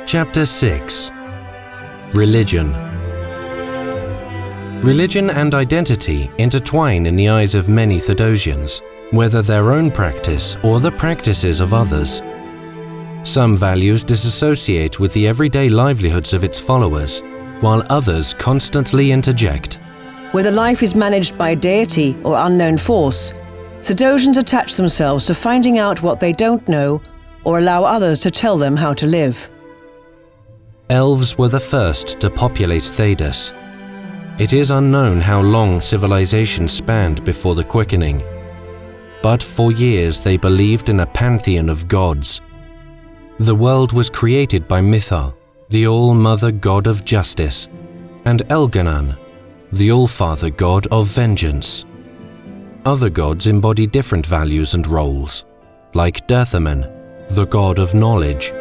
Chapter 6. Religion. Religion and identity intertwine in the eyes of many Thedosians, whether their own practice or the practices of others. Some values disassociate with the everyday livelihoods of its followers, while others constantly interject. Whether life is managed by deity or unknown force, Thedosians attach themselves to finding out what they don't know or allow others to tell them how to live. Elves were the first to populate Thedas. It is unknown how long civilization spanned before the quickening, but for years they believed in a pantheon of gods. The world was created by Mithra, the all-mother god of justice, and Elganan, the all-father god of vengeance. Other gods embody different values and roles, like Dirthaman, the god of knowledge,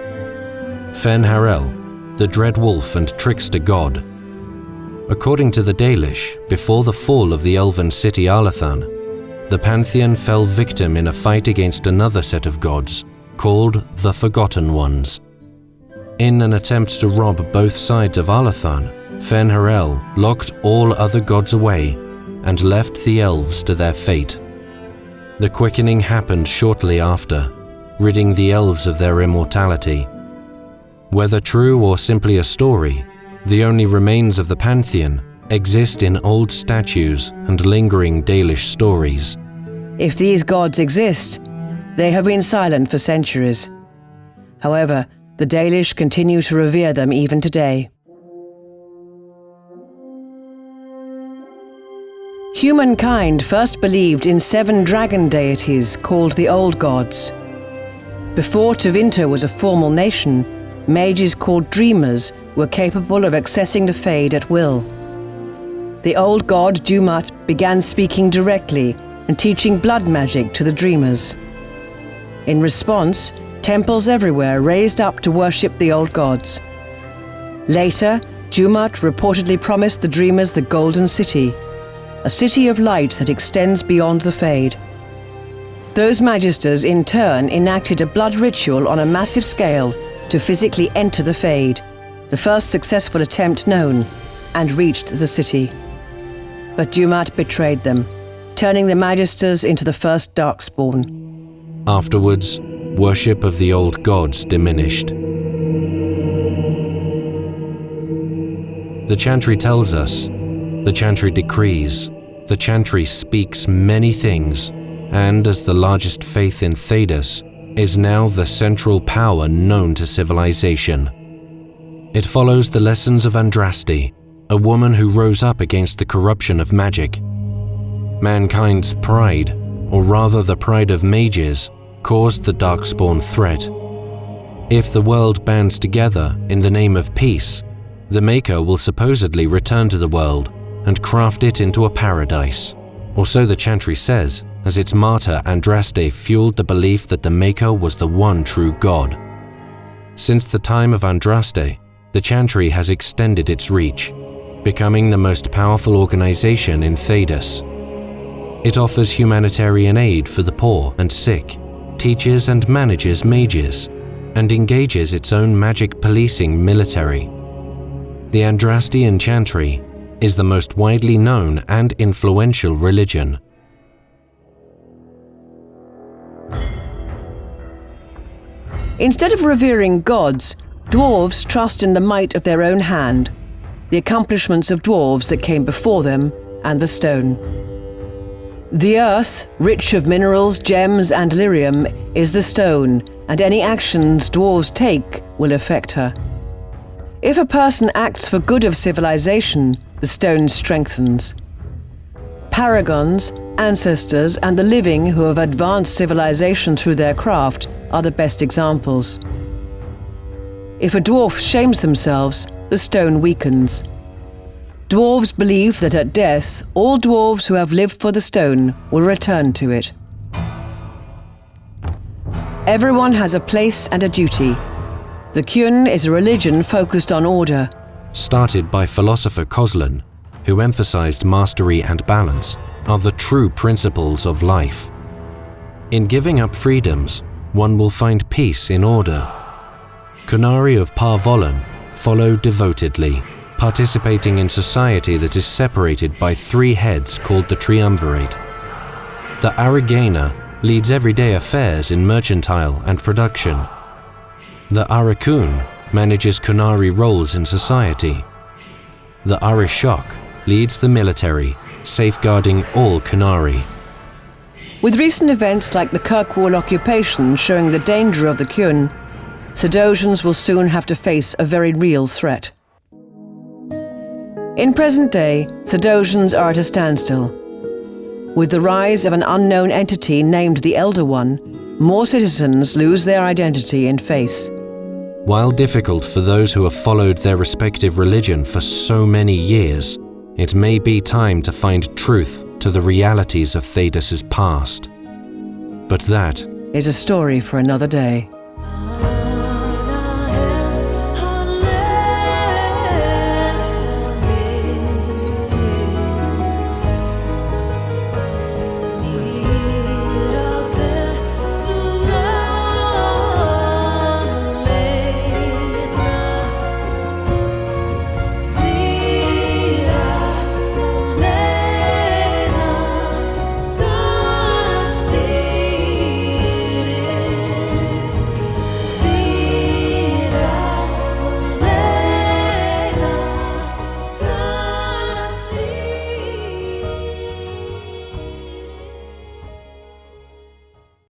Fenharel, the dread wolf and trickster god. According to the Dalish, before the fall of the elven city Alathan, the pantheon fell victim in a fight against another set of gods, called the Forgotten Ones. In an attempt to rob both sides of Alathan, Fenharel locked all other gods away and left the elves to their fate. The quickening happened shortly after, ridding the elves of their immortality. Whether true or simply a story, the only remains of the pantheon exist in old statues and lingering Dalish stories. If these gods exist, they have been silent for centuries. However, the Dalish continue to revere them even today. Humankind first believed in 7 dragon deities called the Old Gods. Before Tevinter was a formal nation, mages called dreamers were capable of accessing the Fade at will. The old god Dumat began speaking directly and teaching blood magic to the dreamers. In response, temples everywhere raised up to worship the old gods. Later, Dumat reportedly promised the dreamers the Golden City, a city of light that extends beyond the Fade. Those magisters in turn enacted a blood ritual on a massive scale to physically enter the Fade, the first successful attempt known, and reached the city. But Dumat betrayed them, turning the magisters into the first Darkspawn. Afterwards, worship of the old gods diminished. The Chantry tells us, the Chantry decrees, the Chantry speaks many things, and as the largest faith in Thedas, is now the central power known to civilization. It follows the lessons of Andraste, a woman who rose up against the corruption of magic. Mankind's pride, or rather the pride of mages, caused the Darkspawn threat. If the world bands together in the name of peace, the Maker will supposedly return to the world and craft it into a paradise, or so the Chantry says, as its martyr Andraste fueled the belief that the Maker was the one true God. Since the time of Andraste, the Chantry has extended its reach, becoming the most powerful organization in Thedas. It offers humanitarian aid for the poor and sick, teaches and manages mages, and engages its own magic policing military. The Andrastian Chantry is the most widely known and influential religion. Instead of revering gods, dwarves trust in the might of their own hand, the accomplishments of dwarves that came before them, and the stone. The earth, rich of minerals, gems, and lyrium, is the stone, and any actions dwarves take will affect her. If a person acts for good of civilization, the stone strengthens. Paragons, ancestors, and the living who have advanced civilization through their craft are the best examples. If a dwarf shames themselves, the stone weakens. Dwarves believe that at death, all dwarves who have lived for the stone will return to it. Everyone has a place and a duty. The Kyun is a religion focused on order. Started by philosopher Kozlan, who emphasized mastery and balance, are the true principles of life. In giving up freedoms, one will find peace in order. Kunari of Parvolan follow devotedly, participating in society that is separated by 3 heads called the Triumvirate. The Arigena leads everyday affairs in mercantile and production. The Arakun manages Kunari roles in society. The Arishok leads the military, safeguarding all Kunari. With recent events like the Kirkwall occupation showing the danger of the Kyun, Thedosians will soon have to face a very real threat. In present day, Thedosians are at a standstill. With the rise of an unknown entity named the Elder One, more citizens lose their identity and faith. While difficult for those who have followed their respective religion for so many years, it may be time to find truth to the realities of Thedos's past. But that is a story for another day.